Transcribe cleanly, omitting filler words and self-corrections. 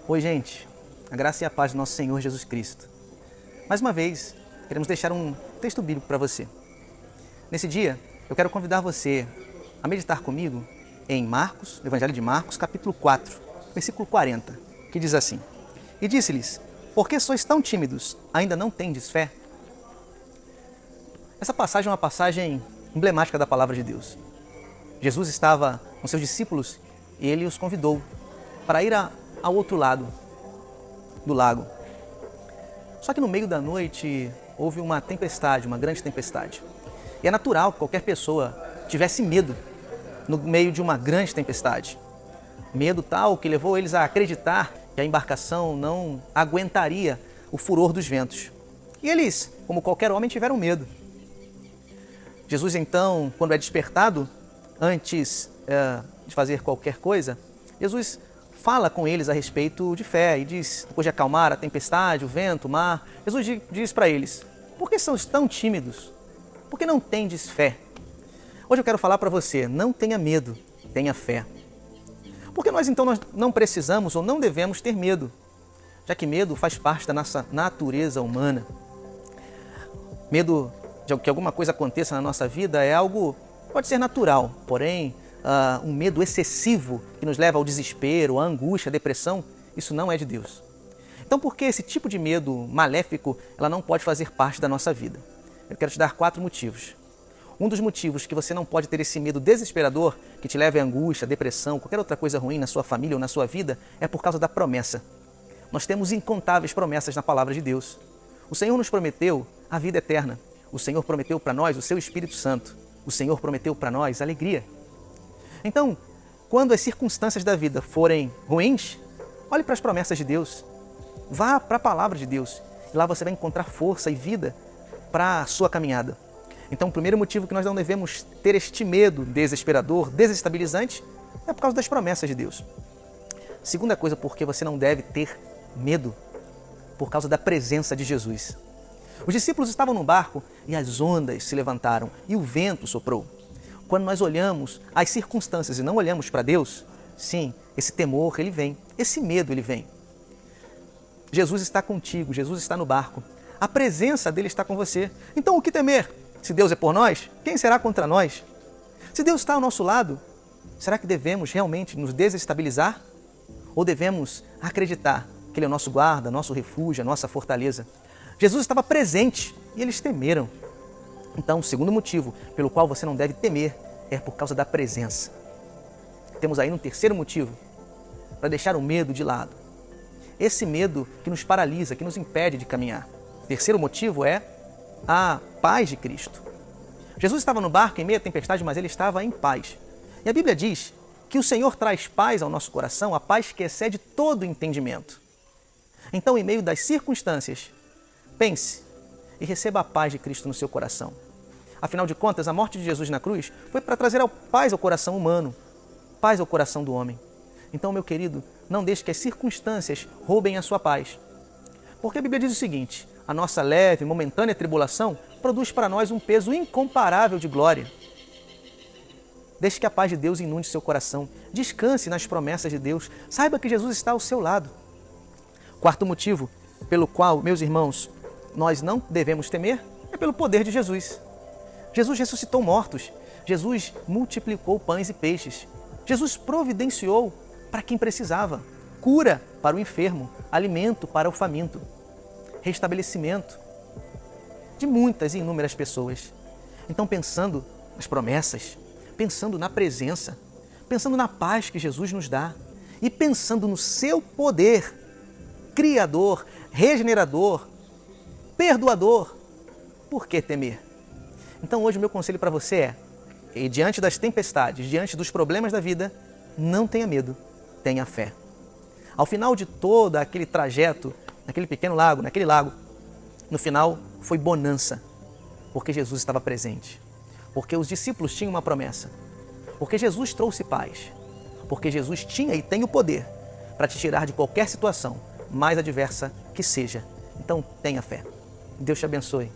Oi, gente. A graça e a paz do nosso Senhor Jesus Cristo. Mais uma vez, queremos deixar um texto bíblico para você. Nesse dia, eu quero convidar você a meditar comigo em Marcos, Evangelho de Marcos, capítulo 4, versículo 40, que diz assim: E disse-lhes, por que sois tão tímidos? Ainda não tendes fé? Essa passagem é uma passagem emblemática da palavra de Deus. Jesus estava com seus discípulos e ele os convidou para ir ao outro lado do lago. Só que no meio da noite houve uma tempestade, uma grande tempestade. E é natural que qualquer pessoa tivesse medo no meio de uma grande tempestade. Medo tal que levou eles a acreditar que a embarcação não aguentaria o furor dos ventos. E eles, como qualquer homem, tiveram medo. Jesus então, quando é despertado, antes de fazer qualquer coisa, Jesus fala com eles a respeito de fé e diz, depois de acalmar a tempestade, o vento, o mar, Jesus diz para eles, por que sois tão tímidos? Por que não tendes fé? Hoje eu quero falar para você, não tenha medo, tenha fé. Porque nós não precisamos ou não devemos ter medo, já que medo faz parte da nossa natureza humana. Medo de que alguma coisa aconteça na nossa vida é algo, pode ser natural, porém, um medo excessivo que nos leva ao desespero, à angústia, à depressão, isso não é de Deus. Então, por que esse tipo de medo maléfico ela não pode fazer parte da nossa vida? Eu quero te dar 4 motivos. Um dos motivos que você não pode ter esse medo desesperador, que te leva à angústia, à depressão, qualquer outra coisa ruim na sua família ou na sua vida, é por causa da promessa. Nós temos incontáveis promessas na palavra de Deus. O Senhor nos prometeu a vida eterna. O Senhor prometeu para nós o seu Espírito Santo. O Senhor prometeu para nós alegria. Então, quando as circunstâncias da vida forem ruins, olhe para as promessas de Deus. Vá para a palavra de Deus. E lá você vai encontrar força e vida para a sua caminhada. Então, o primeiro motivo que nós não devemos ter este medo desesperador, desestabilizante, é por causa das promessas de Deus. Segunda coisa, porque você não deve ter medo, por causa da presença de Jesus. Os discípulos estavam no barco e as ondas se levantaram e o vento soprou. Quando nós olhamos as circunstâncias e não olhamos para Deus, sim, esse temor ele vem, esse medo ele vem. Jesus está contigo, Jesus está no barco. A presença dele está com você. Então o que temer? Se Deus é por nós, quem será contra nós? Se Deus está ao nosso lado, será que devemos realmente nos desestabilizar? Ou devemos acreditar que Ele é o nosso guarda, nosso refúgio, a nossa fortaleza? Jesus estava presente e eles temeram. Então, o segundo motivo pelo qual você não deve temer é por causa da presença. Temos aí um terceiro motivo para deixar o medo de lado. Esse medo que nos paralisa, que nos impede de caminhar. O terceiro motivo é a paz de Cristo. Jesus estava no barco em meio à tempestade, mas ele estava em paz. E a Bíblia diz que o Senhor traz paz ao nosso coração, a paz que excede todo entendimento. Então, em meio das circunstâncias, pense e receba a paz de Cristo no seu coração. Afinal de contas, a morte de Jesus na cruz foi para trazer a paz ao coração humano, paz ao coração do homem. Então, meu querido, não deixe que as circunstâncias roubem a sua paz. Porque a Bíblia diz o seguinte, a nossa leve, momentânea tribulação produz para nós um peso incomparável de glória. Deixe que a paz de Deus inunde seu coração. Descanse nas promessas de Deus. Saiba que Jesus está ao seu lado. Quarto motivo pelo qual, meus irmãos, nós não devemos temer é pelo poder de Jesus. Jesus ressuscitou mortos. Jesus multiplicou pães e peixes. Jesus providenciou para quem precisava. Cura para o enfermo, alimento para o faminto, restabelecimento de muitas e inúmeras pessoas. Então, pensando nas promessas, pensando na presença, pensando na paz que Jesus nos dá e pensando no seu poder criador, regenerador, perdoador, por que temer? Então hoje o meu conselho para você é, diante das tempestades, diante dos problemas da vida, não tenha medo, tenha fé. Ao final de todo aquele trajeto, naquele pequeno lago, no final foi bonança, porque Jesus estava presente, porque os discípulos tinham uma promessa, porque Jesus trouxe paz, porque Jesus tinha e tem o poder para te tirar de qualquer situação, mais adversa que seja. Então tenha fé. Deus te abençoe.